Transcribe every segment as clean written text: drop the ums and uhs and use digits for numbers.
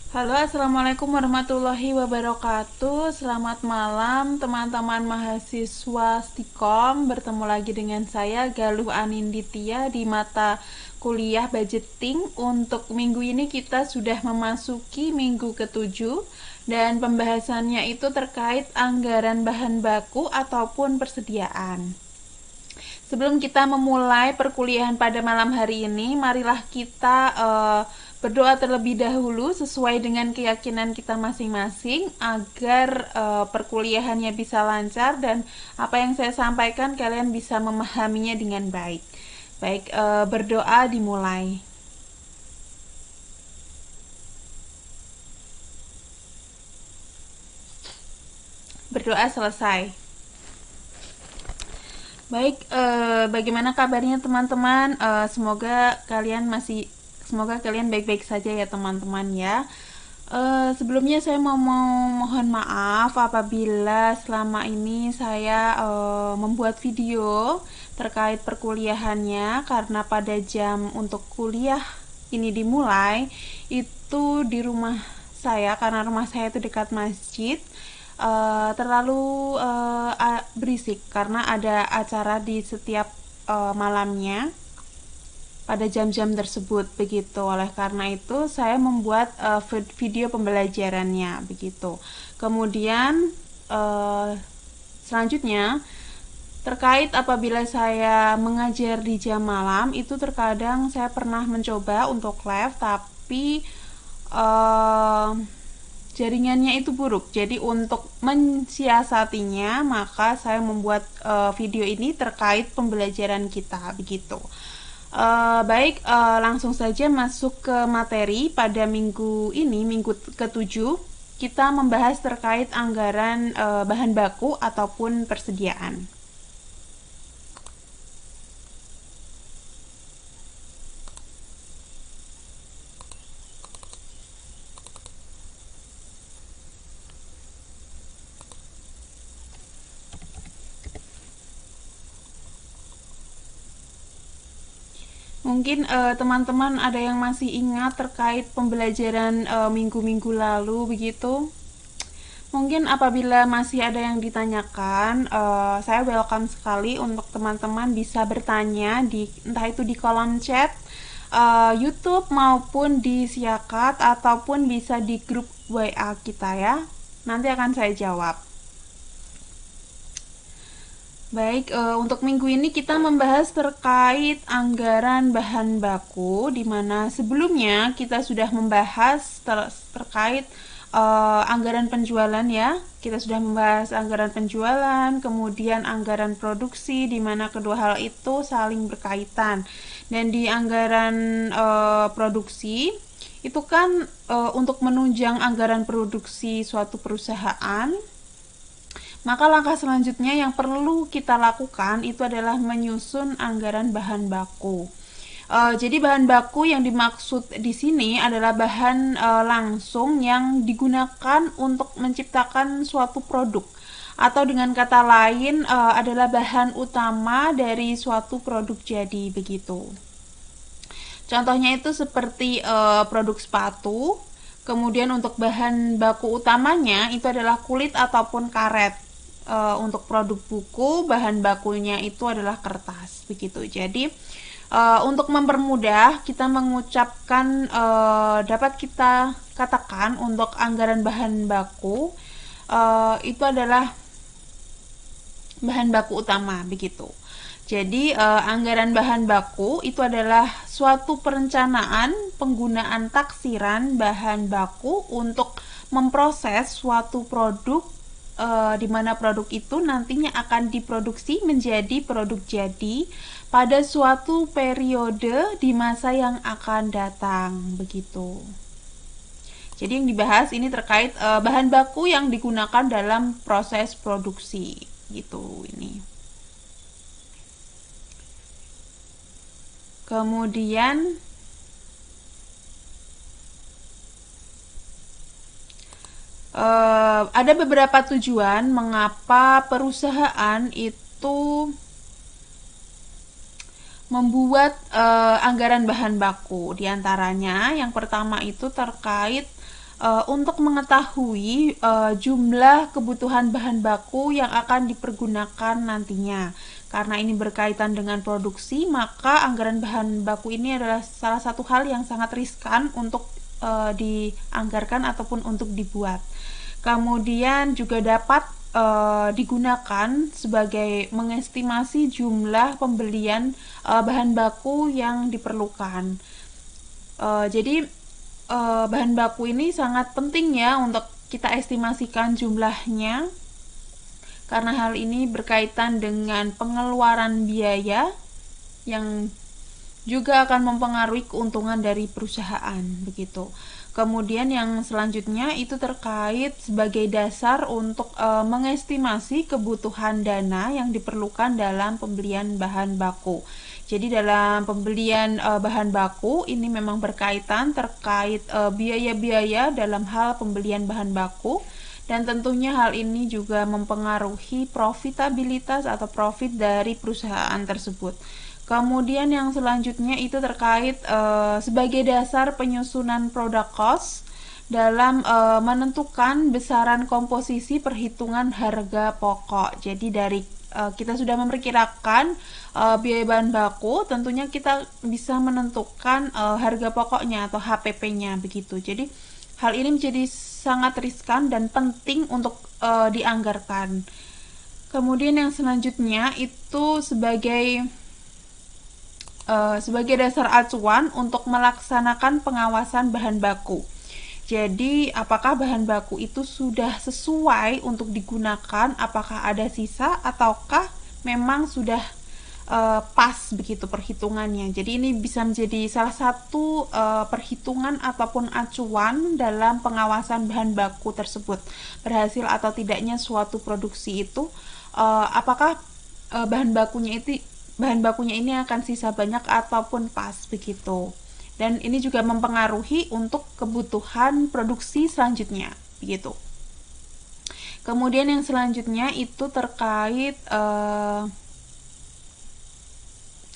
Halo, assalamualaikum warahmatullahi wabarakatuh. Selamat malam, teman-teman mahasiswa Stikom. Bertemu lagi dengan saya, Galuh Aninditya, di mata kuliah budgeting. Untuk minggu ini kita sudah memasuki minggu ketujuh, dan pembahasannya itu terkait anggaran bahan baku ataupun persediaan. Sebelum kita memulai perkuliahan pada malam hari ini, marilah kita berdoa terlebih dahulu sesuai dengan keyakinan kita masing-masing agar perkuliahannya bisa lancar dan apa yang saya sampaikan kalian bisa memahaminya dengan baik. Baik, berdoa dimulai. Berdoa selesai. Baik, bagaimana kabarnya teman-teman? Semoga kalian baik-baik saja ya teman-teman ya. Sebelumnya saya mau mohon maaf apabila selama ini saya membuat video terkait perkuliahannya, karena pada jam untuk kuliah ini dimulai itu di rumah saya, karena rumah saya itu dekat masjid. Terlalu berisik karena ada acara di setiap malamnya pada jam-jam tersebut begitu. Oleh karena itu saya membuat video pembelajarannya begitu. Kemudian selanjutnya terkait apabila saya mengajar di jam malam, itu terkadang saya pernah mencoba untuk live tapi jaringannya itu buruk. Jadi untuk mensiasatinya, maka saya membuat video ini terkait pembelajaran kita begitu. Baik, langsung saja masuk ke materi. Pada minggu ini, minggu ketujuh, kita membahas terkait anggaran bahan baku ataupun persediaan. Mungkin teman-teman ada yang masih ingat terkait pembelajaran minggu-minggu lalu begitu. Mungkin apabila masih ada yang ditanyakan, saya welcome sekali untuk teman-teman bisa bertanya entah itu di kolom chat YouTube maupun di Siakat ataupun bisa di grup WA kita ya. Nanti akan saya jawab. Baik, untuk minggu ini kita membahas terkait anggaran bahan baku, di mana sebelumnya kita sudah membahas terkait anggaran penjualan ya. Kita sudah membahas anggaran penjualan, kemudian anggaran produksi, di mana kedua hal itu saling berkaitan. Dan di anggaran produksi itu kan untuk menunjang anggaran produksi suatu perusahaan, maka langkah selanjutnya yang perlu kita lakukan itu adalah menyusun anggaran bahan baku. Jadi bahan baku yang dimaksud di sini adalah bahan langsung yang digunakan untuk menciptakan suatu produk, atau dengan kata lain adalah bahan utama dari suatu produk jadi begitu. Contohnya itu seperti produk sepatu. Kemudian untuk bahan baku utamanya itu adalah kulit ataupun karet. Untuk produk buku, bahan bakunya itu adalah kertas begitu. Jadi untuk mempermudah kita mengucapkan, dapat kita katakan untuk anggaran bahan baku itu adalah bahan baku utama begitu. Jadi anggaran bahan baku itu adalah suatu perencanaan penggunaan taksiran bahan baku untuk memproses suatu produk, di mana produk itu nantinya akan diproduksi menjadi produk jadi pada suatu periode di masa yang akan datang begitu. Jadi yang dibahas ini terkait bahan baku yang digunakan dalam proses produksi gitu ini. Kemudian ada beberapa tujuan mengapa perusahaan itu membuat anggaran bahan baku. Di antaranya yang pertama itu terkait untuk mengetahui jumlah kebutuhan bahan baku yang akan dipergunakan nantinya. Karena ini berkaitan dengan produksi, maka anggaran bahan baku ini adalah salah satu hal yang sangat riskan untuk dianggarkan ataupun untuk dibuat. Kemudian juga dapat digunakan sebagai mengestimasi jumlah pembelian bahan baku yang diperlukan. Jadi bahan baku ini sangat penting ya untuk kita estimasikan jumlahnya, karena hal ini berkaitan dengan pengeluaran biaya yang juga akan mempengaruhi keuntungan dari perusahaan begitu. Kemudian yang selanjutnya itu terkait sebagai dasar untuk mengestimasi kebutuhan dana yang diperlukan dalam pembelian bahan baku. Jadi dalam pembelian bahan baku ini memang berkaitan terkait biaya-biaya dalam hal pembelian bahan baku, dan tentunya hal ini juga mempengaruhi profitabilitas atau profit dari perusahaan tersebut. Kemudian yang selanjutnya itu terkait sebagai dasar penyusunan product cost dalam menentukan besaran komposisi perhitungan harga pokok. Jadi dari kita sudah memperkirakan biaya bahan baku, tentunya kita bisa menentukan harga pokoknya atau HPP-nya begitu. Jadi hal ini menjadi sangat riskan dan penting untuk dianggarkan. Kemudian yang selanjutnya itu sebagai dasar acuan untuk melaksanakan pengawasan bahan baku. Jadi, apakah bahan baku itu sudah sesuai untuk digunakan, apakah ada sisa ataukah memang sudah pas begitu perhitungannya. Jadi ini bisa menjadi salah satu perhitungan ataupun acuan dalam pengawasan bahan baku tersebut. Berhasil atau tidaknya suatu produksi itu, apakah bahan bakunya ini akan sisa banyak ataupun pas begitu. Dan ini juga mempengaruhi untuk kebutuhan produksi selanjutnya begitu. Kemudian yang selanjutnya itu terkait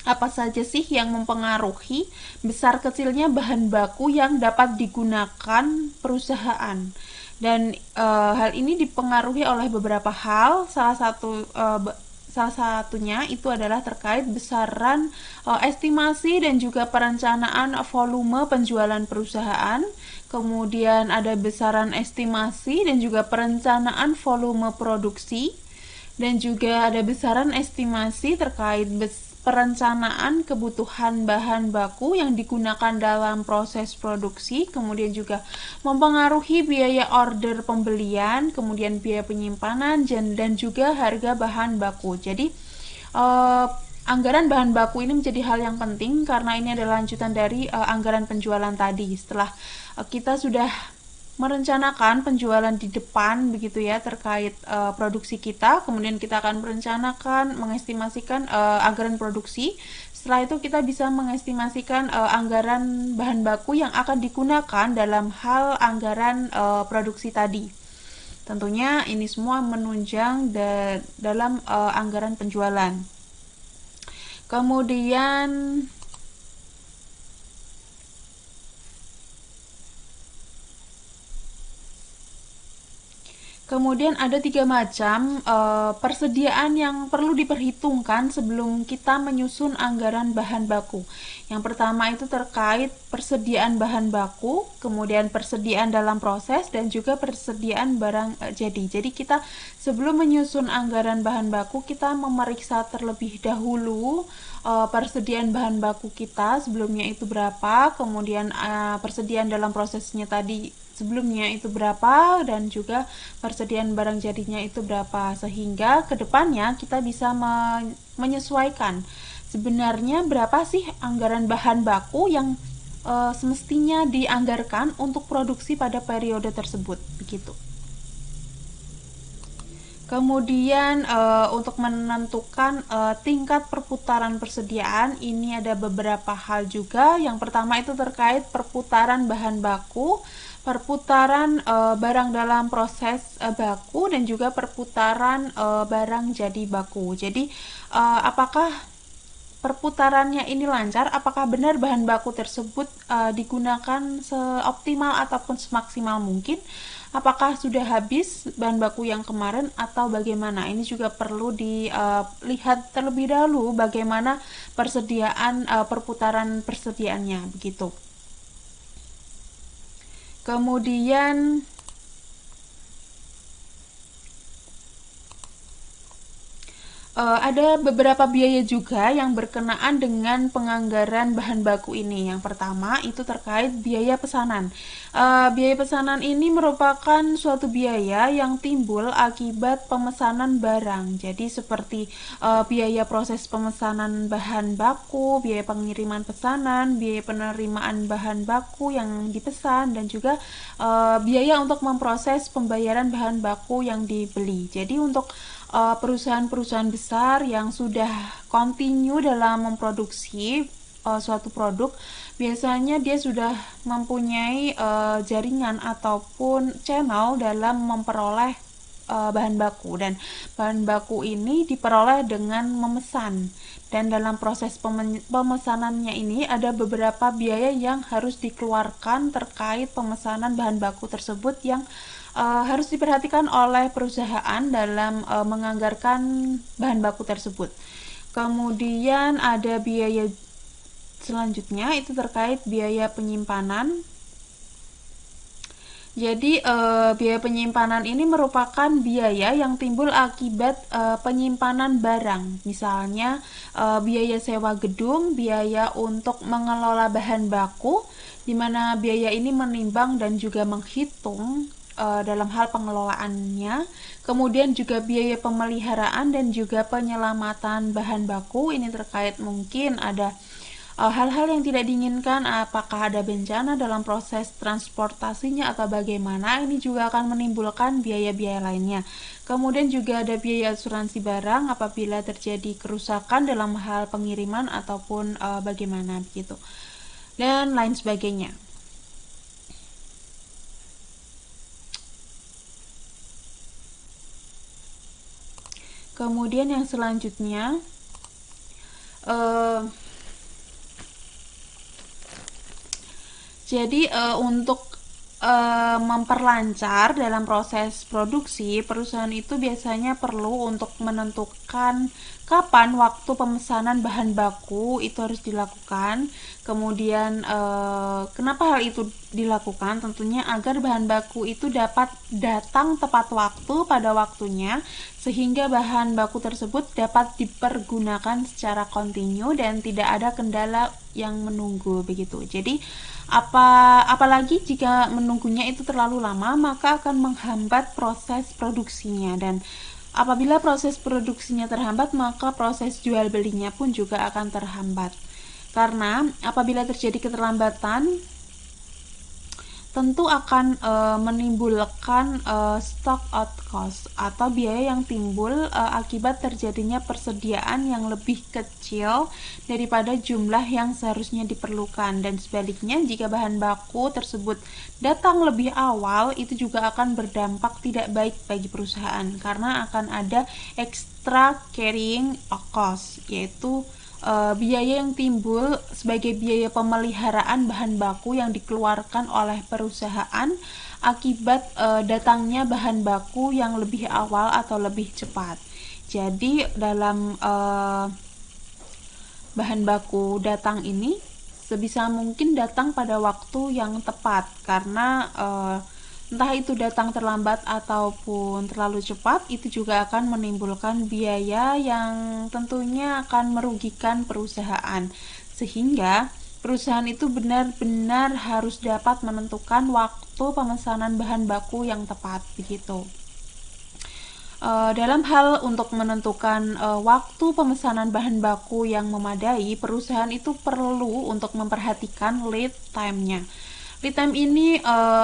apa saja sih yang mempengaruhi besar kecilnya bahan baku yang dapat digunakan perusahaan. Dan hal ini dipengaruhi oleh beberapa hal. Salah satunya itu adalah terkait besaran estimasi dan juga perencanaan volume penjualan perusahaan. Kemudian ada besaran estimasi dan juga perencanaan volume produksi, dan juga ada besaran estimasi terkait perencanaan kebutuhan bahan baku yang digunakan dalam proses produksi. Kemudian juga mempengaruhi biaya order pembelian, kemudian biaya penyimpanan, dan juga harga bahan baku. Jadi anggaran bahan baku ini menjadi hal yang penting karena ini adalah lanjutan dari anggaran penjualan tadi. Setelah kita sudah merencanakan penjualan di depan begitu ya terkait produksi kita, kemudian kita akan merencanakan, mengestimasikan anggaran produksi. Setelah itu kita bisa mengestimasikan anggaran bahan baku yang akan digunakan dalam hal anggaran produksi tadi. Tentunya ini semua menunjang dalam anggaran penjualan. Kemudian ada 3 macam persediaan yang perlu diperhitungkan sebelum kita menyusun anggaran bahan baku. Yang pertama itu terkait persediaan bahan baku, kemudian persediaan dalam proses, dan juga persediaan barang jadi. Jadi kita sebelum menyusun anggaran bahan baku, kita memeriksa terlebih dahulu persediaan bahan baku kita sebelumnya itu berapa, kemudian persediaan dalam prosesnya tadi sebelumnya itu berapa, dan juga persediaan barang jadinya itu berapa, sehingga kedepannya kita bisa menyesuaikan sebenarnya berapa sih anggaran bahan baku yang semestinya dianggarkan untuk produksi pada periode tersebut begitu. Kemudian untuk menentukan tingkat perputaran persediaan, ini ada beberapa hal juga. Yang pertama itu terkait perputaran bahan baku, perputaran barang dalam proses baku, dan juga perputaran barang jadi baku. Jadi apakah perputarannya ini lancar, apakah benar bahan baku tersebut digunakan seoptimal ataupun semaksimal mungkin, apakah sudah habis bahan baku yang kemarin atau bagaimana. Ini juga perlu dilihat terlebih dahulu bagaimana persediaan perputaran persediaannya begitu. Kemudian ada beberapa biaya juga yang berkenaan dengan penganggaran bahan baku ini. Yang pertama itu terkait biaya pesanan. Biaya pesanan ini merupakan suatu biaya yang timbul akibat pemesanan barang. Jadi seperti biaya proses pemesanan bahan baku, biaya pengiriman pesanan, biaya penerimaan bahan baku yang dipesan, dan juga biaya untuk memproses pembayaran bahan baku yang dibeli. Jadi untuk perusahaan-perusahaan besar yang sudah kontinu dalam memproduksi suatu produk, biasanya dia sudah mempunyai jaringan ataupun channel dalam memperoleh bahan baku, dan bahan baku ini diperoleh dengan memesan, dan dalam proses pemesanannya ini ada beberapa biaya yang harus dikeluarkan terkait pemesanan bahan baku tersebut yang harus diperhatikan oleh perusahaan dalam menganggarkan bahan baku tersebut. Kemudian ada biaya selanjutnya itu terkait biaya penyimpanan. Jadi biaya penyimpanan ini merupakan biaya yang timbul akibat penyimpanan barang. Misalnya biaya sewa gedung, biaya untuk mengelola bahan baku, di mana biaya ini menimbang dan juga menghitung dalam hal pengelolaannya. Kemudian juga biaya pemeliharaan dan juga penyelamatan bahan baku. Ini terkait mungkin ada hal-hal yang tidak diinginkan, apakah ada bencana dalam proses transportasinya atau bagaimana. Ini juga akan menimbulkan biaya-biaya lainnya. Kemudian juga ada biaya asuransi barang apabila terjadi kerusakan dalam hal pengiriman ataupun bagaimana begitu, dan lain sebagainya. Kemudian yang selanjutnya untuk memperlancar dalam proses produksi, perusahaan itu biasanya perlu untuk menentukan kapan waktu pemesanan bahan baku itu harus dilakukan. Kemudian kenapa hal itu dilakukan? Tentunya agar bahan baku itu dapat datang tepat waktu pada waktunya, sehingga bahan baku tersebut dapat dipergunakan secara kontinu dan tidak ada kendala yang menunggu begitu. Jadi apalagi jika menunggunya itu terlalu lama, maka akan menghambat proses produksinya, dan apabila proses produksinya terhambat, maka proses jual belinya pun juga akan terhambat. Karena apabila terjadi keterlambatan, tentu akan menimbulkan stock out cost atau biaya yang timbul akibat terjadinya persediaan yang lebih kecil daripada jumlah yang seharusnya diperlukan. Dan sebaliknya, jika bahan baku tersebut datang lebih awal, itu juga akan berdampak tidak baik bagi perusahaan, karena akan ada extra carrying cost, yaitu biaya yang timbul sebagai biaya pemeliharaan bahan baku yang dikeluarkan oleh perusahaan akibat datangnya bahan baku yang lebih awal atau lebih cepat. Jadi dalam bahan baku datang ini sebisa mungkin datang pada waktu yang tepat, karena entah itu datang terlambat ataupun terlalu cepat, itu juga akan menimbulkan biaya yang tentunya akan merugikan perusahaan, sehingga perusahaan itu benar-benar harus dapat menentukan waktu pemesanan bahan baku yang tepat begitu. Dalam hal untuk menentukan waktu pemesanan bahan baku yang memadai, perusahaan itu perlu untuk memperhatikan lead time-nya. Lead time ini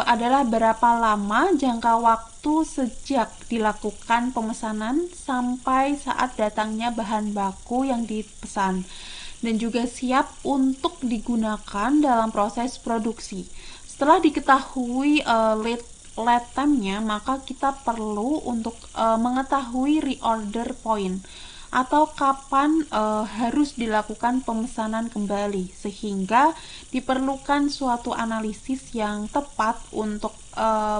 adalah berapa lama jangka waktu sejak dilakukan pemesanan sampai saat datangnya bahan baku yang dipesan, dan juga siap untuk digunakan dalam proses produksi. Setelah diketahui lead time-nya, maka kita perlu untuk mengetahui reorder point. atau kapan harus dilakukan pemesanan kembali, sehingga diperlukan suatu analisis yang tepat untuk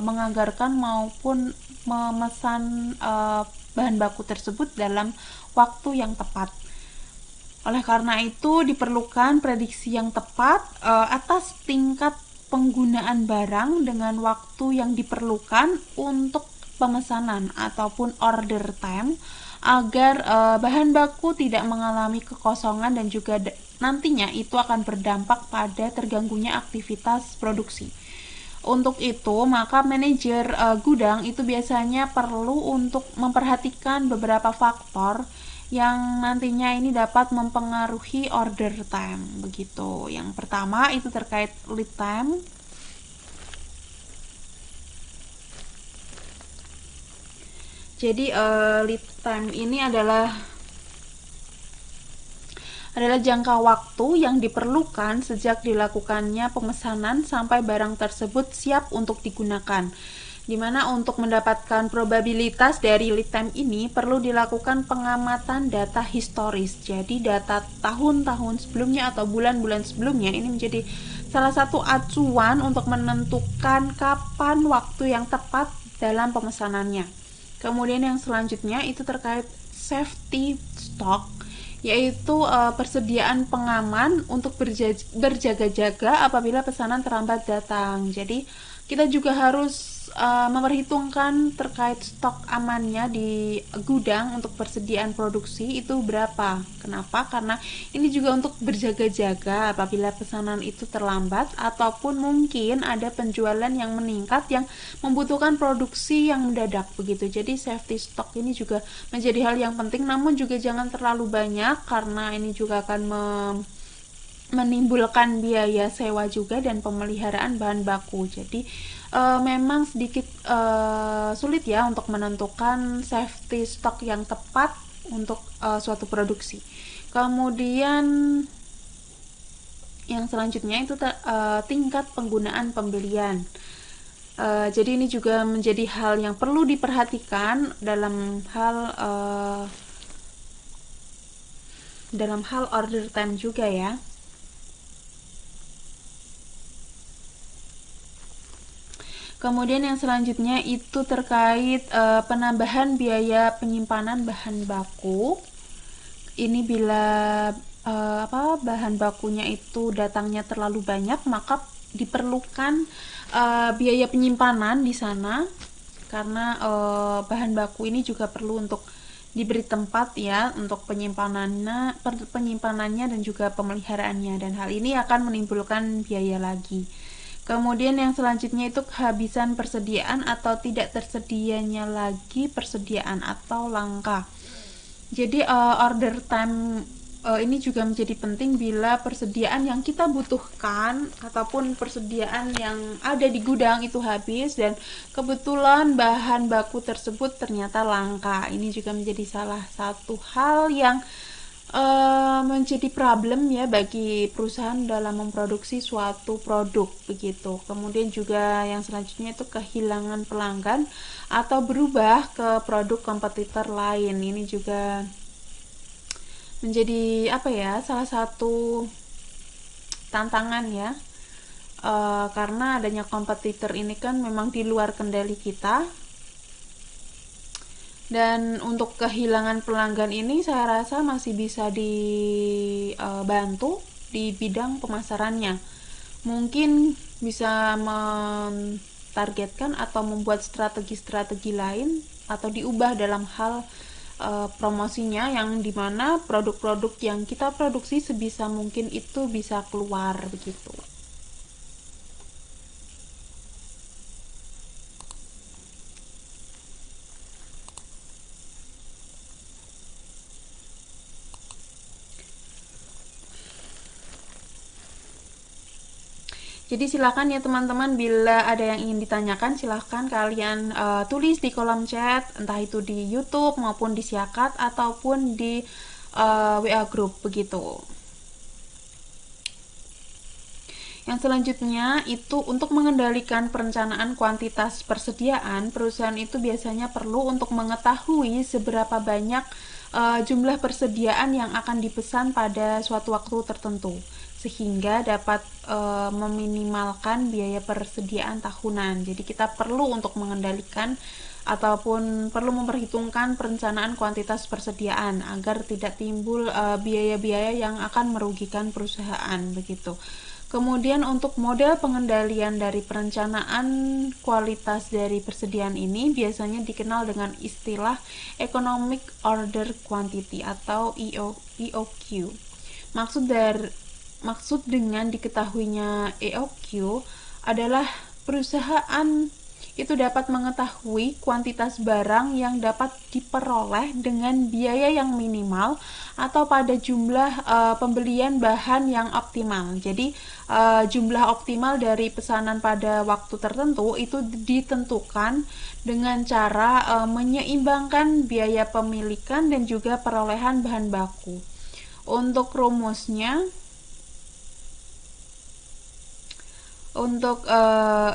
menganggarkan maupun memesan bahan baku tersebut dalam waktu yang tepat. Oleh karena itu diperlukan prediksi yang tepat atas tingkat penggunaan barang dengan waktu yang diperlukan untuk pemesanan ataupun order time, agar bahan baku tidak mengalami kekosongan dan juga nantinya itu akan berdampak pada terganggunya aktivitas produksi. Untuk itu, maka manajer gudang itu biasanya perlu untuk memperhatikan beberapa faktor yang nantinya ini dapat mempengaruhi order time begitu. Yang pertama itu terkait lead time. Jadi lead time ini adalah jangka waktu yang diperlukan sejak dilakukannya pemesanan sampai barang tersebut siap untuk digunakan. Dimana untuk mendapatkan probabilitas dari lead time ini perlu dilakukan pengamatan data historis. Jadi data tahun-tahun sebelumnya atau bulan-bulan sebelumnya ini menjadi salah satu acuan untuk menentukan kapan waktu yang tepat dalam pemesanannya. Kemudian yang selanjutnya itu terkait safety stock, yaitu persediaan pengaman untuk berjaga-jaga apabila pesanan terlambat datang. Jadi kita juga harus memperhitungkan terkait stok amannya di gudang untuk persediaan produksi itu berapa. Kenapa? Karena ini juga untuk berjaga-jaga apabila pesanan itu terlambat ataupun mungkin ada penjualan yang meningkat yang membutuhkan produksi yang mendadak begitu. Jadi safety stock ini juga menjadi hal yang penting, namun juga jangan terlalu banyak karena ini juga akan menimbulkan biaya sewa juga dan pemeliharaan bahan baku. Jadi memang sedikit sulit ya untuk menentukan safety stock yang tepat untuk suatu produksi. Kemudian yang selanjutnya itu tingkat penggunaan pembelian. Jadi ini juga menjadi hal yang perlu diperhatikan dalam hal order time juga ya. Kemudian yang selanjutnya itu terkait penambahan biaya penyimpanan bahan baku. Ini bila bahan bakunya itu datangnya terlalu banyak, maka diperlukan biaya penyimpanan di sana, karena bahan baku ini juga perlu untuk diberi tempat ya untuk penyimpanannya dan juga pemeliharaannya, dan hal ini akan menimbulkan biaya lagi. Kemudian yang selanjutnya itu kehabisan persediaan atau tidak tersedianya lagi persediaan atau langka. Jadi order time ini juga menjadi penting bila persediaan yang kita butuhkan ataupun persediaan yang ada di gudang itu habis dan kebetulan bahan baku tersebut ternyata langka. Ini juga menjadi salah satu hal yang menjadi problem ya bagi perusahaan dalam memproduksi suatu produk begitu. Kemudian juga yang selanjutnya itu kehilangan pelanggan atau berubah ke produk kompetitor lain. Ini juga menjadi salah satu tantangan ya, karena adanya kompetitor ini kan memang di luar kendali kita. Dan untuk kehilangan pelanggan ini saya rasa masih bisa dibantu di bidang pemasarannya. Mungkin bisa mentargetkan atau membuat strategi-strategi lain atau diubah dalam hal promosinya, yang dimana produk-produk yang kita produksi sebisa mungkin itu bisa keluar begitu. Jadi silakan ya teman-teman, bila ada yang ingin ditanyakan silahkan kalian tulis di kolom chat, entah itu di YouTube maupun di Siakat ataupun di WA group begitu. Yang selanjutnya itu untuk mengendalikan perencanaan kuantitas persediaan, perusahaan itu biasanya perlu untuk mengetahui seberapa banyak jumlah persediaan yang akan dipesan pada suatu waktu tertentu, sehingga dapat meminimalkan biaya persediaan tahunan. Jadi kita perlu untuk mengendalikan ataupun perlu memperhitungkan perencanaan kuantitas persediaan agar tidak timbul biaya-biaya yang akan merugikan perusahaan begitu. Kemudian untuk model pengendalian dari perencanaan kualitas dari persediaan ini biasanya dikenal dengan istilah Economic Order Quantity atau EOQ. Maksud dengan diketahuinya EOQ adalah perusahaan itu dapat mengetahui kuantitas barang yang dapat diperoleh dengan biaya yang minimal atau pada jumlah pembelian bahan yang optimal. Jadi jumlah optimal dari pesanan pada waktu tertentu itu ditentukan dengan cara menyeimbangkan biaya pemilikan dan juga perolehan bahan baku. Untuk rumusnya, untuk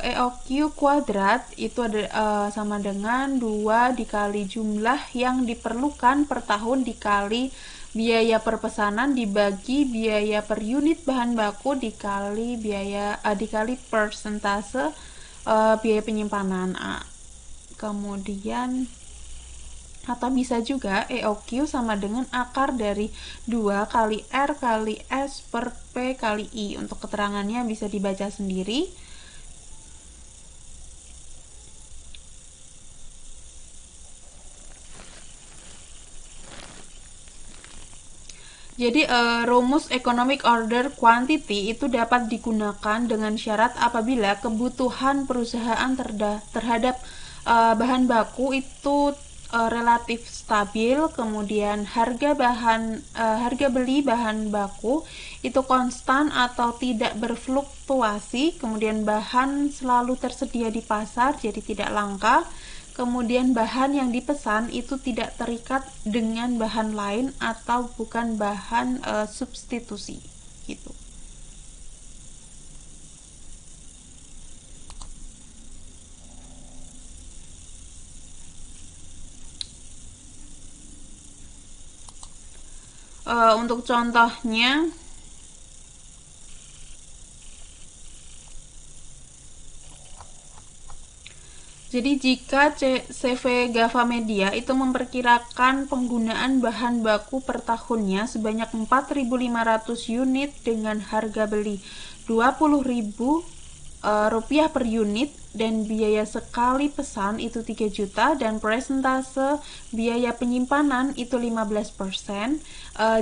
EOQ kuadrat itu ada sama dengan 2 dikali jumlah yang diperlukan per tahun dikali biaya per pesanan dibagi biaya per unit bahan baku dikali dikali persentase biaya penyimpanan. Kemudian atau bisa juga EOQ sama dengan akar dari 2 kali R kali S per P kali I. Untuk keterangannya bisa dibaca sendiri. Jadi rumus economic order quantity itu dapat digunakan dengan syarat apabila kebutuhan perusahaan terhadap bahan baku itu relatif stabil, kemudian harga beli bahan baku itu konstan atau tidak berfluktuasi, kemudian bahan selalu tersedia di pasar jadi tidak langka, kemudian bahan yang dipesan itu tidak terikat dengan bahan lain atau bukan bahan substitusi gitu. Untuk contohnya, jadi jika CV Gava Media itu memperkirakan penggunaan bahan baku per tahunnya sebanyak 4.500 unit dengan harga beli 20.000 rupiah per unit dan biaya sekali pesan itu 3 juta dan persentase biaya penyimpanan itu 15%.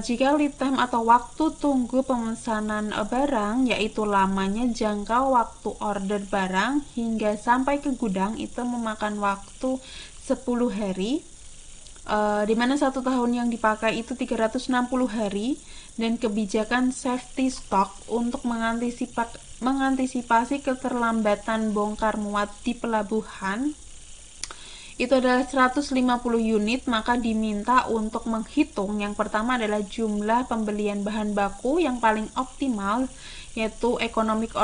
Jika lead time atau waktu tunggu pemesanan barang yaitu lamanya jangka waktu order barang hingga sampai ke gudang itu memakan waktu 10 hari, di mana 1 tahun yang dipakai itu 360 hari, dan kebijakan safety stock untuk mengantisipasi keterlambatan bongkar muat di pelabuhan itu adalah 150 unit, maka diminta untuk menghitung yang pertama adalah jumlah pembelian bahan baku yang paling optimal yaitu economic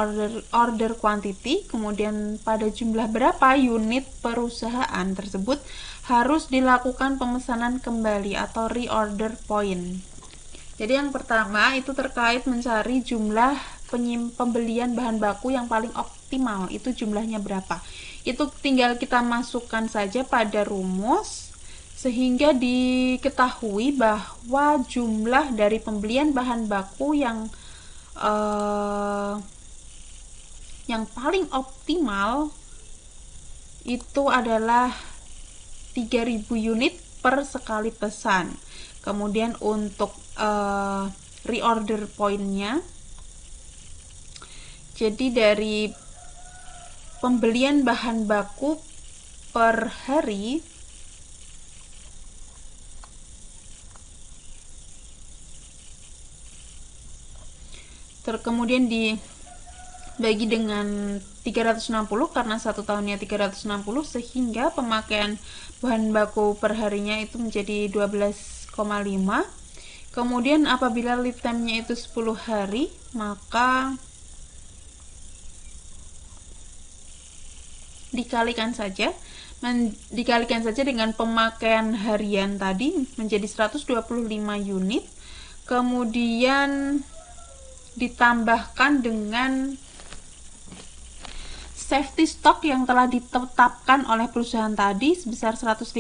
order quantity, kemudian pada jumlah berapa unit perusahaan tersebut harus dilakukan pemesanan kembali atau reorder point. Jadi yang pertama itu terkait mencari jumlah pembelian bahan baku yang paling optimal, itu jumlahnya berapa. Itu tinggal kita masukkan saja pada rumus sehingga diketahui bahwa jumlah dari pembelian bahan baku yang paling optimal itu adalah 3.000 unit per sekali pesan. Kemudian untuk reorder point-nya, jadi dari pembelian bahan baku per hari kemudian dibagi dengan 360 karena 1 tahunnya 360 sehingga pemakaian bahan baku per harinya itu menjadi 12,5. Kemudian apabila lead time-nya itu 10 hari, maka dikalikan saja dikalikan saja dengan pemakaian harian tadi menjadi 125 unit, kemudian ditambahkan dengan safety stock yang telah ditetapkan oleh perusahaan tadi sebesar 150,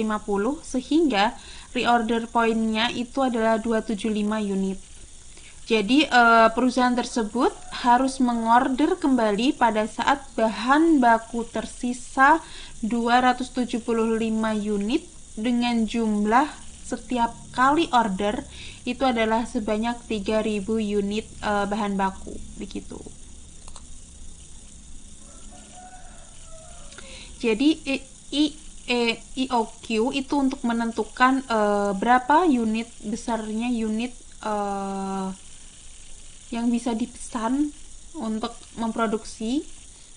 sehingga reorder point-nya itu adalah 275 unit. Jadi perusahaan tersebut harus mengorder kembali pada saat bahan baku tersisa 275 unit dengan jumlah setiap kali order itu adalah sebanyak 3000 unit bahan baku begitu. Jadi EOQ itu untuk menentukan berapa unit besarnya unit yang bisa dipesan untuk memproduksi.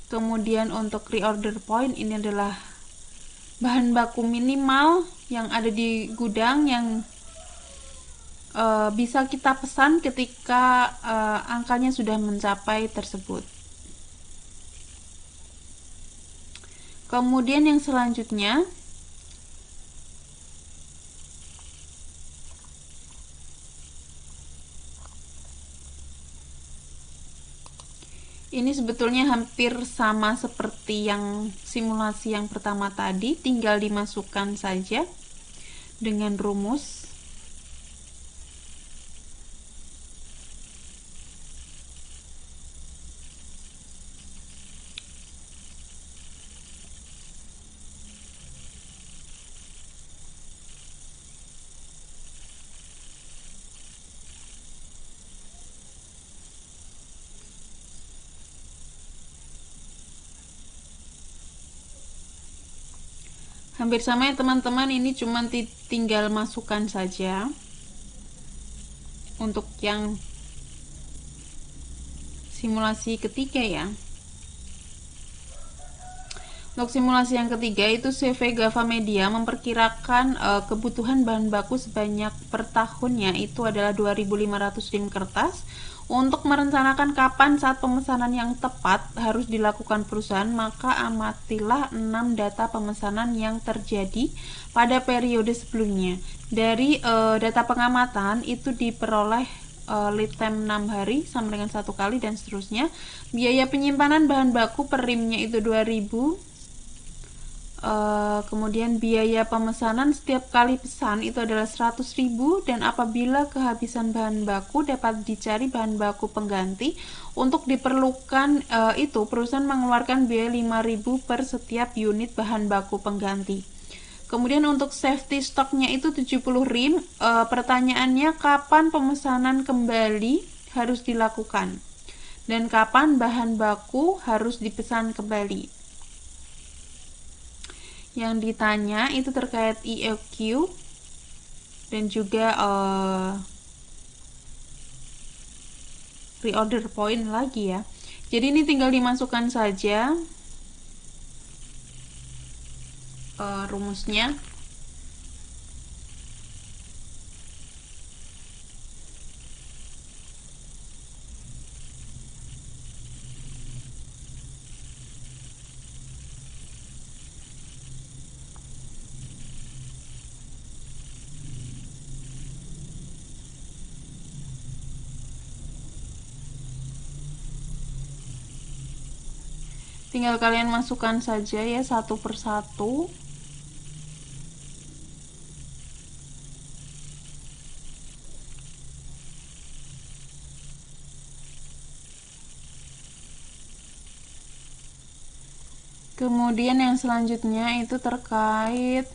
Kemudian untuk reorder point ini adalah bahan baku minimal yang ada di gudang yang bisa kita pesan ketika angkanya sudah mencapai tersebut. Kemudian yang selanjutnya ini sebetulnya hampir sama seperti yang simulasi yang pertama tadi, tinggal dimasukkan saja dengan rumus. Hampir sama ya teman-teman, ini cuma tinggal masukkan saja untuk yang simulasi ketiga ya. Untuk simulasi yang ketiga itu CV Gava Media memperkirakan kebutuhan bahan baku sebanyak per tahunnya itu adalah 2500 dim kertas. Untuk merencanakan kapan saat pemesanan yang tepat harus dilakukan perusahaan, maka amatilah 6 data pemesanan yang terjadi pada periode sebelumnya. Dari data pengamatan itu diperoleh lead time 6 hari sama dengan 1 kali dan seterusnya. Biaya penyimpanan bahan baku per rimnya itu 2000. Kemudian biaya pemesanan setiap kali pesan itu adalah 100.000, dan apabila kehabisan bahan baku dapat dicari bahan baku pengganti. Untuk diperlukan itu perusahaan mengeluarkan biaya 5.000 per setiap unit bahan baku pengganti. Kemudian untuk safety stocknya itu 70 rim. Pertanyaannya, kapan pemesanan kembali harus dilakukan dan kapan bahan baku harus dipesan kembali. Yang ditanya itu terkait EOQ dan juga reorder point lagi ya. Jadi ini tinggal dimasukkan saja rumusnya. Tinggal kalian masukkan saja ya satu persatu. Kemudian yang selanjutnya itu terkait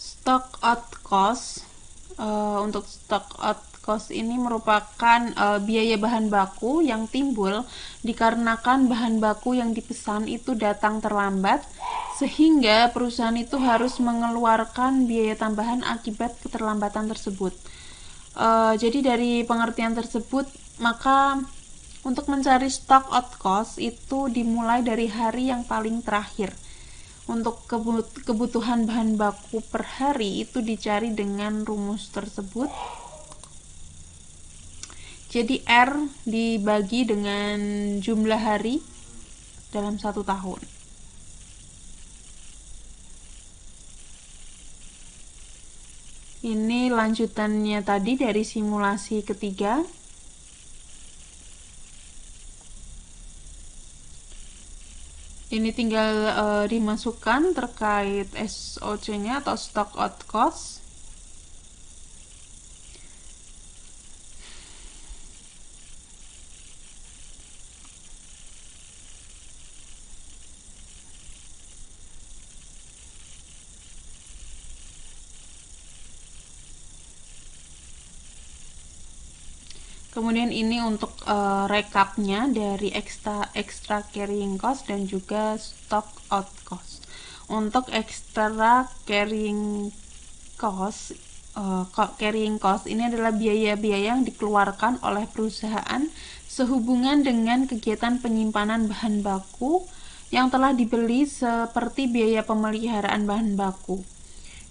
stock out cost. Untuk stock out cost ini merupakan biaya bahan baku yang timbul dikarenakan bahan baku yang dipesan itu datang terlambat, sehingga perusahaan itu harus mengeluarkan biaya tambahan akibat keterlambatan tersebut. Jadi dari pengertian tersebut, maka untuk mencari stock out cost itu dimulai dari hari yang paling terakhir. Untuk kebutuhan bahan baku per hari itu dicari dengan rumus tersebut. Jadi R dibagi dengan jumlah hari dalam 1 tahun. Ini lanjutannya tadi dari simulasi ketiga. Ini tinggal dimasukkan terkait SOC-nya atau stock out cost. Kemudian ini untuk recapnya dari extra carrying cost dan juga stock out cost. Untuk extra carrying cost ini adalah biaya-biaya yang dikeluarkan oleh perusahaan sehubungan dengan kegiatan penyimpanan bahan baku yang telah dibeli, seperti biaya pemeliharaan bahan baku.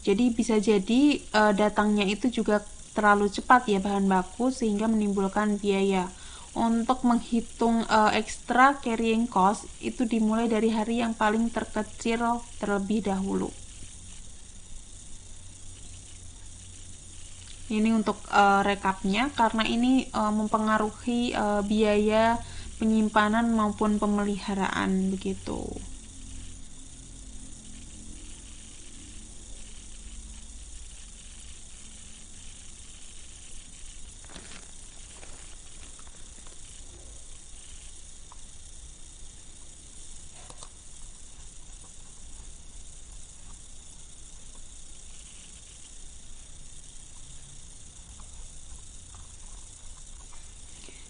Jadi bisa jadi datangnya itu juga terlalu cepat ya bahan baku, sehingga menimbulkan biaya. Untuk menghitung extra carrying cost itu dimulai dari hari yang paling terkecil terlebih dahulu. Ini untuk recapnya, karena ini mempengaruhi biaya penyimpanan maupun pemeliharaan begitu.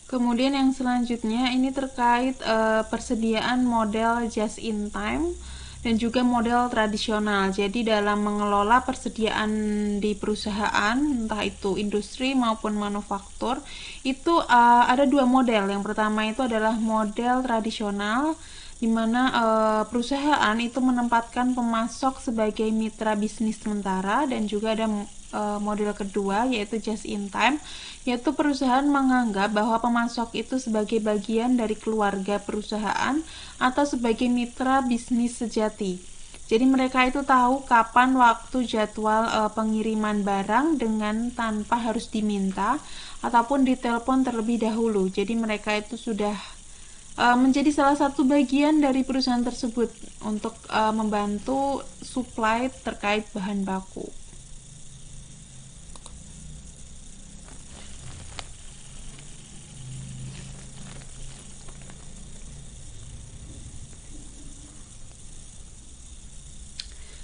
Kemudian yang selanjutnya ini terkait persediaan model just in time dan juga model tradisional. Jadi dalam mengelola persediaan di perusahaan, entah itu industri maupun manufaktur, itu ada dua model. Yang pertama itu adalah model tradisional, di mana perusahaan itu menempatkan pemasok sebagai mitra bisnis sementara, dan juga ada model kedua yaitu just in time, yaitu perusahaan menganggap bahwa pemasok itu sebagai bagian dari keluarga perusahaan atau sebagai mitra bisnis sejati. Jadi mereka itu tahu kapan waktu jadwal pengiriman barang dengan tanpa harus diminta ataupun ditelepon terlebih dahulu. Jadi mereka itu sudah menjadi salah satu bagian dari perusahaan tersebut untuk membantu supply terkait bahan baku.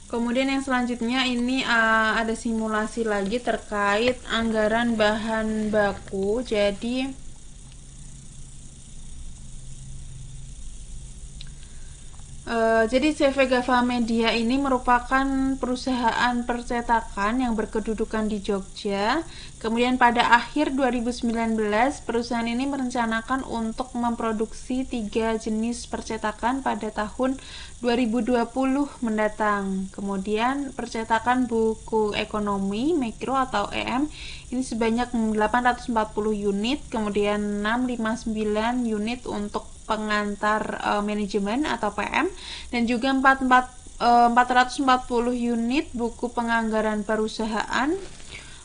Kemudian yang selanjutnya ini ada simulasi lagi terkait anggaran bahan baku. Jadi CV Gava Media ini merupakan perusahaan percetakan yang berkedudukan di Jogja. Kemudian pada akhir 2019 perusahaan ini merencanakan untuk memproduksi 3 jenis percetakan pada tahun 2020 mendatang. Kemudian percetakan buku ekonomi mikro atau EM ini sebanyak 840 unit, kemudian 659 unit untuk pengantar manajemen atau PM, dan juga 440 unit buku penganggaran perusahaan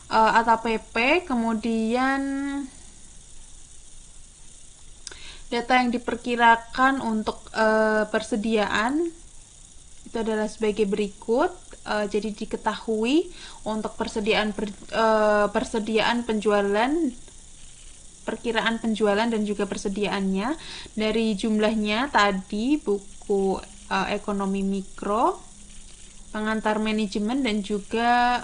atau PP. Kemudian data yang diperkirakan untuk persediaan itu adalah sebagai berikut. Jadi diketahui untuk persediaan penjualan, perkiraan penjualan dan juga persediaannya dari jumlahnya tadi buku ekonomi mikro, pengantar manajemen dan juga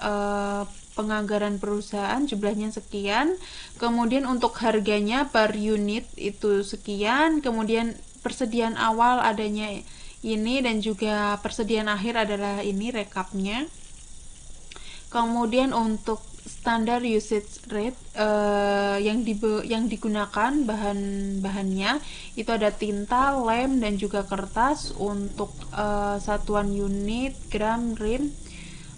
penganggaran perusahaan jumlahnya sekian. Kemudian untuk harganya per unit itu sekian. Kemudian persediaan awal adanya ini dan juga persediaan akhir adalah ini rekapnya. Kemudian untuk standar usage rate yang digunakan bahan-bahannya itu ada tinta, lem dan juga kertas. Untuk satuan unit, gram, rim,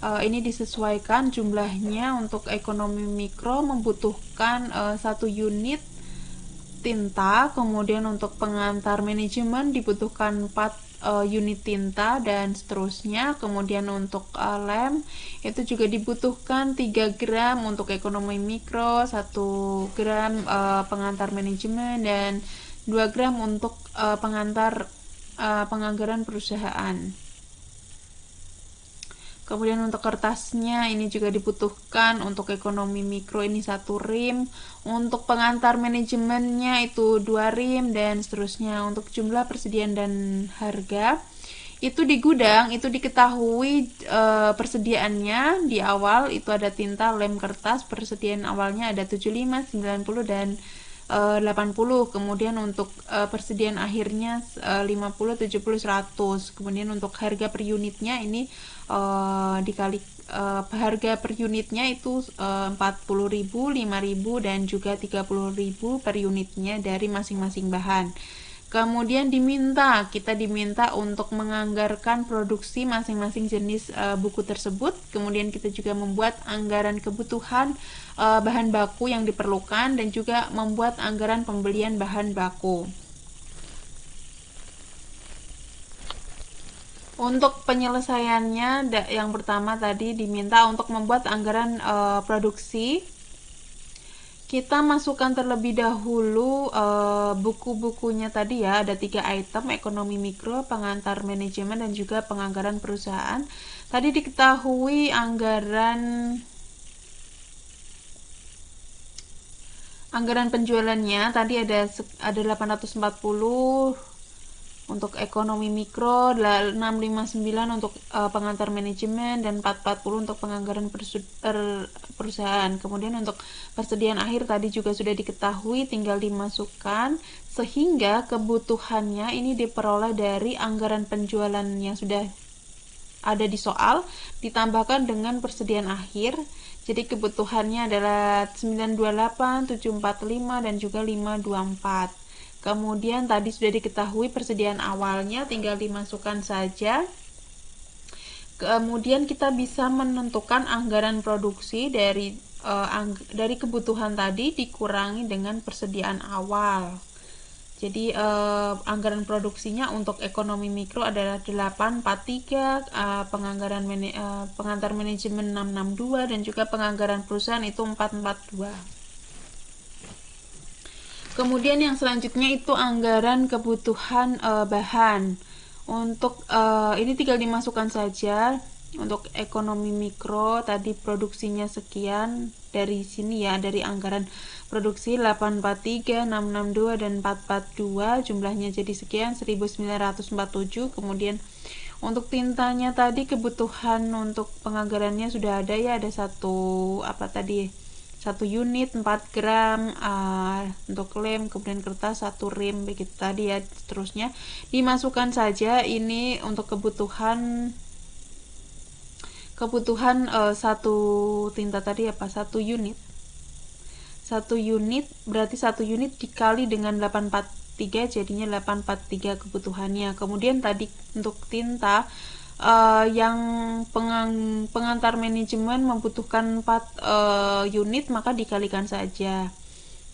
ini disesuaikan jumlahnya. Untuk ekonomi mikro membutuhkan 1 unit tinta, kemudian untuk pengantar manajemen dibutuhkan 4 unit tinta dan seterusnya. Kemudian untuk lem itu juga dibutuhkan 3 gram untuk ekonomi mikro, 1 gram pengantar manajemen, dan 2 gram untuk pengantar penganggaran perusahaan. Kemudian untuk kertasnya ini juga dibutuhkan untuk ekonomi mikro ini 1 rim, untuk pengantar manajemennya itu 2 rim, dan seterusnya. Untuk jumlah persediaan dan harga itu di gudang itu diketahui persediaannya di awal itu ada tinta, lem, kertas. Persediaan awalnya ada 75, 90 dan 80. Kemudian untuk persediaan akhirnya 50, 70, 100. Kemudian untuk harga per unitnya ini dikali harga per unitnya itu 40.000, 5.000 dan juga 30.000 per unitnya dari masing-masing bahan. Kemudian kita diminta untuk menganggarkan produksi masing-masing jenis buku tersebut. Kemudian kita juga membuat anggaran kebutuhan bahan baku yang diperlukan dan juga membuat anggaran pembelian bahan baku. Untuk penyelesaiannya yang pertama tadi diminta untuk membuat anggaran produksi. Kita masukkan terlebih dahulu buku-bukunya tadi ya, ada 3 item, ekonomi mikro, pengantar manajemen, dan juga penganggaran perusahaan. Tadi diketahui anggaran penjualannya tadi ada 840 untuk ekonomi mikro, 659 untuk pengantar manajemen, dan 440 untuk penganggaran perusahaan. Kemudian untuk persediaan akhir tadi juga sudah diketahui, tinggal dimasukkan, sehingga kebutuhannya ini diperoleh dari anggaran penjualan yang sudah ada di soal, ditambahkan dengan persediaan akhir. Jadi kebutuhannya adalah 928, 745 dan juga 524. Kemudian tadi sudah diketahui persediaan awalnya, tinggal dimasukkan saja. Kemudian kita bisa menentukan anggaran produksi dari kebutuhan tadi dikurangi dengan persediaan awal. Jadi anggaran produksinya untuk ekonomi mikro adalah 843, pengantar manajemen 662 dan juga penganggaran perusahaan itu 442. Kemudian yang selanjutnya itu anggaran kebutuhan bahan. Untuk ini tinggal dimasukkan saja. Untuk ekonomi mikro tadi produksinya sekian, dari sini ya, dari anggaran produksi 843, 662 dan 442, jumlahnya jadi sekian 1947. Kemudian untuk tintanya tadi kebutuhan untuk penganggarannya sudah ada ya, ada 1 unit 4 gram, untuk lem, kemudian kertas 1 rim, begitu tadi ya, seterusnya dimasukkan saja. Ini untuk kebutuhan satu tinta tadi apa, 1 unit berarti 1 unit dikali dengan 843 jadinya 843 kebutuhannya. Kemudian tadi untuk tinta yang pengantar manajemen membutuhkan 4 unit, maka dikalikan saja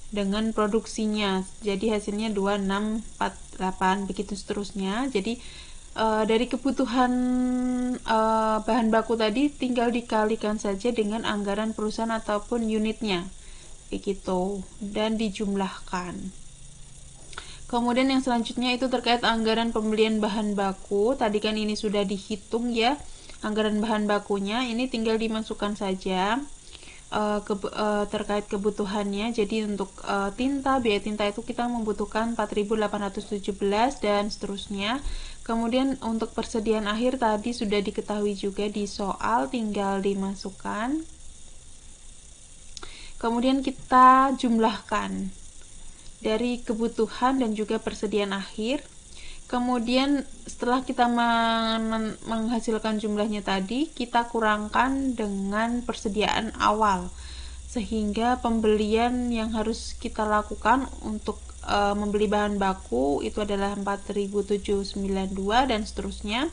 dengan produksinya, jadi hasilnya 2648, begitu seterusnya. Jadi dari kebutuhan bahan baku tadi tinggal dikalikan saja dengan anggaran perusahaan ataupun unitnya, begitu, dan dijumlahkan. Kemudian yang selanjutnya itu terkait anggaran pembelian bahan baku. Tadi kan ini sudah dihitung ya, anggaran bahan bakunya, ini tinggal dimasukkan saja terkait kebutuhannya. Jadi untuk biaya tinta itu kita membutuhkan 4.817 dan seterusnya. Kemudian untuk persediaan akhir tadi sudah diketahui juga di soal, tinggal dimasukkan. Kemudian kita jumlahkan dari kebutuhan dan juga persediaan akhir. Kemudian setelah kita menghasilkan jumlahnya tadi, kita kurangkan dengan persediaan awal, sehingga pembelian yang harus kita lakukan untuk membeli bahan baku itu adalah 4.792 dan seterusnya.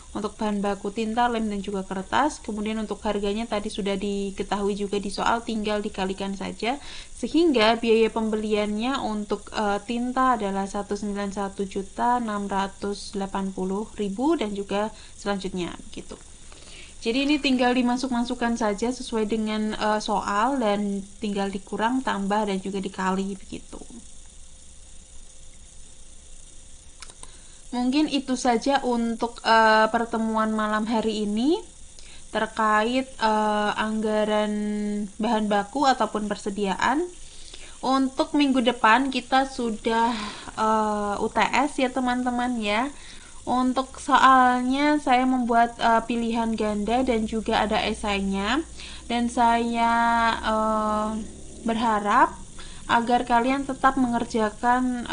untuk bahan baku tinta, lem, dan juga kertas. Kemudian untuk harganya tadi sudah diketahui juga di soal, tinggal dikalikan saja, sehingga biaya pembeliannya untuk tinta adalah 191.680.000 dan juga selanjutnya gitu. Jadi ini tinggal dimasuk-masukkan saja sesuai dengan soal, dan tinggal dikurang, tambah, dan juga dikali begitu. Mungkin itu saja untuk pertemuan malam hari ini terkait anggaran bahan baku ataupun persediaan. Untuk minggu depan kita sudah UTS ya teman-teman ya. Untuk soalnya saya membuat pilihan ganda dan juga ada esainya, dan saya berharap agar kalian tetap mengerjakan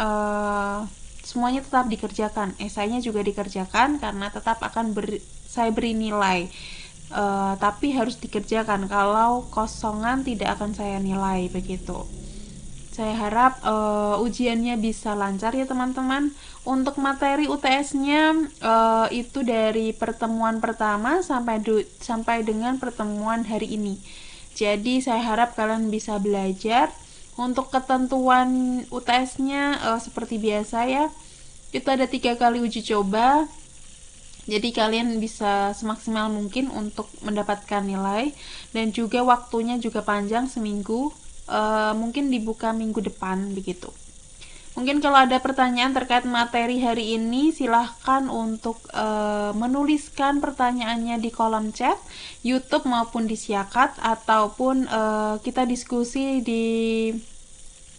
semuanya, tetap dikerjakan, esainya juga dikerjakan karena tetap akan saya beri nilai. Tapi harus dikerjakan, kalau kosongan tidak akan saya nilai begitu. Saya harap ujiannya bisa lancar ya teman-teman. Untuk materi UTS-nya itu dari pertemuan pertama sampai dengan pertemuan hari ini. Jadi saya harap kalian bisa belajar. Untuk ketentuan UTS-nya seperti biasa ya, itu ada 3 kali uji coba. Jadi kalian bisa semaksimal mungkin untuk mendapatkan nilai, dan juga waktunya juga panjang, seminggu. Mungkin dibuka minggu depan begitu. Mungkin kalau ada pertanyaan terkait materi hari ini, silahkan untuk menuliskan pertanyaannya di kolom chat YouTube maupun di Siakat, ataupun kita diskusi di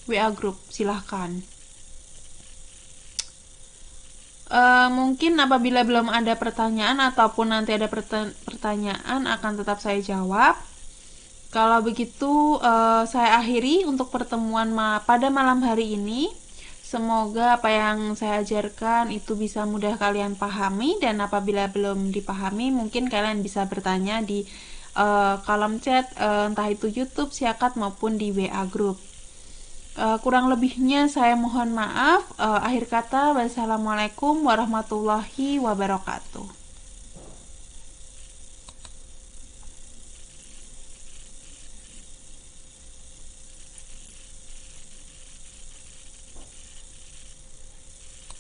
WA group, silahkan. Mungkin apabila belum ada pertanyaan ataupun nanti ada pertanyaan akan tetap saya jawab. Kalau begitu saya akhiri untuk pertemuan pada malam hari ini. Semoga apa yang saya ajarkan itu bisa mudah kalian pahami, dan apabila belum dipahami mungkin kalian bisa bertanya di kolom chat, entah itu YouTube, Siakat maupun di WA group. Kurang lebihnya saya mohon maaf. Akhir kata, wassalamualaikum warahmatullahi wabarakatuh.